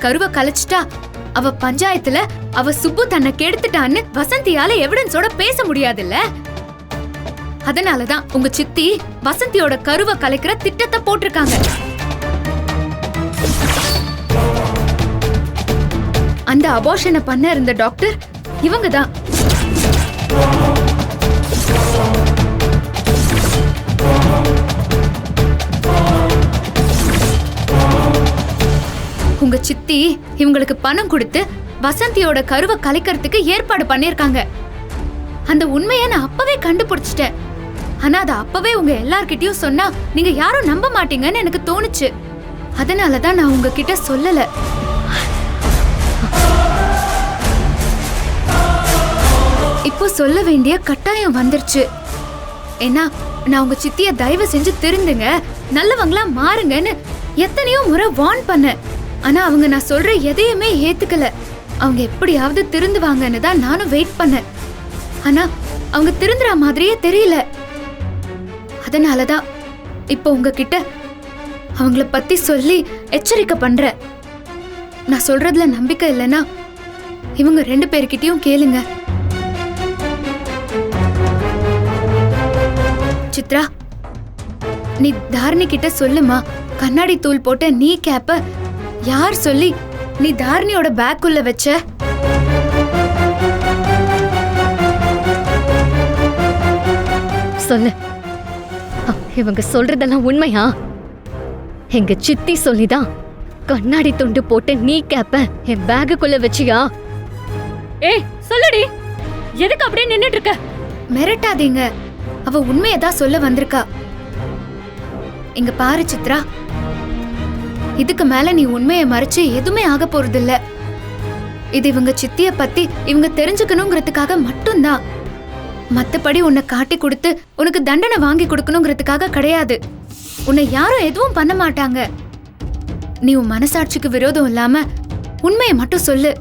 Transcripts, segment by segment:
கருவை கலைச்சிட்டா அவ பஞ்சாயத்துல அவ சுப்பு தன்னை கெடுத்துட்டான்னு வசந்தியால எவிடன்ஸோட பேச முடியாதுல்ல. அதனாலதான் உங்க சித்தி வசந்தியோட கருவை கலைக்கிற திட்டத்தை போட்டிருக்காங்க. அந்த அபார்ஷனை பண்ண இருந்த டாக்டர் இவங்கதான். உங்க சித்தி இவங்களுக்கு பணம் கொடுத்து வசந்தியோட கருவை கலைக்கிறதுக்கு ஏற்பாடு பண்ணிருக்காங்க. அந்த உண்மையை நான் அப்பவே கண்டுபிடிச்சிட்டேன். ஆனா அத அப்பவே உங்க எல்லார்கிட்டயும் சொன்னா நீங்க யாரும் நம்ப மாட்டீங்கன்னு எனக்கு தோணுச்சு. அதனாலதான் நான் உங்ககிட்ட சொல்லல. இப்போ சொல்ல வேண்டிய கட்டாயம் வந்துருச்சு. ஏன்னா நான் உங்க சித்திய தயவு செஞ்சு திருந்துங்க, நல்லவங்களா மாறுங்கன்னு எத்தனையோ முறை வார்ன் பண்ணேன். ஆனா அவங்க நான் சொல்ற எதையுமே ஏத்துக்கல. அவங்க எப்படியாவது திருந்துவாங்கன்னு தான் நானும் வெயிட் பண்ணேன். ஆனா அவங்க திருந்துற மாதிரியே தெரியல. அதனாலதான் இப்போ உங்ககிட்ட அவங்கள பத்தி சொல்லி எச்சரிக்கை பண்றேன். நான் சொல்றதுல நம்பிக்கை இல்லைன்னா இவங்க 2 பேர்கிட்டயும் கேளுங்க. சித்ரா, நீ தாரணி கிட்ட சொல்லுமா, கண்ணாடி தூள் போட்ட நீ கேப்ப யார் சொல்லி நீ தாரணியோட பேக்குள்ள வச்ச? சொல்லு. இவங்க சொல்றதெல்லாம் உண்மையா? எங்க சித்தி சொல்லிதான் கண்ணாடி துண்டு போட்டு நீ கேப்ப என் பேக்குள்ள வச்சியா? ஏய் சொல்லுடி, எதுக்கு அப்படியே நின்னுட்டு இருக்க? மிரட்டாதீங்க, அவ உண்மையதான் சொல்ல வந்திருக்கா. இங்க பாரு சித்ரா, இதுக்கு மேல நீ உண்மையை மறைச்சு எதுவுமே ஆக போறது இல்ல. இது இவங்க சித்திய பத்தி இவங்க தெரிஞ்சுக்கணுங்கிறதுக்காக மட்டும்தான். மத்தபடி உன்னை காட்டி கொடுத்து உனக்கு தண்டனை வாங்கி கொடுக்கணுங்கிறதுக்காக கிடையாது. உன்னை யாரும் எதுவும் பண்ண மாட்டாங்க. நீ உன் மனசாட்சிக்கு விரோதம் இல்லாம உண்மையை மட்டும் சொல்லு.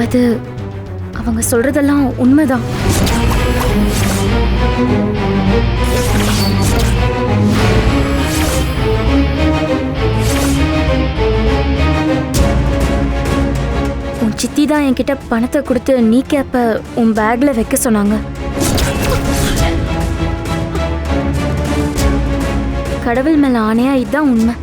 அது அவங்க சொல்றதெல்லாம் உண்மைதான். உன் சித்தி தான் என்கிட்ட பணத்தை கொடுத்து நீ கேப்ப உன் பேக்ல வைக்க சொன்னாங்க. கடவுள் மேல ஆணையா இதுதான் உண்மை.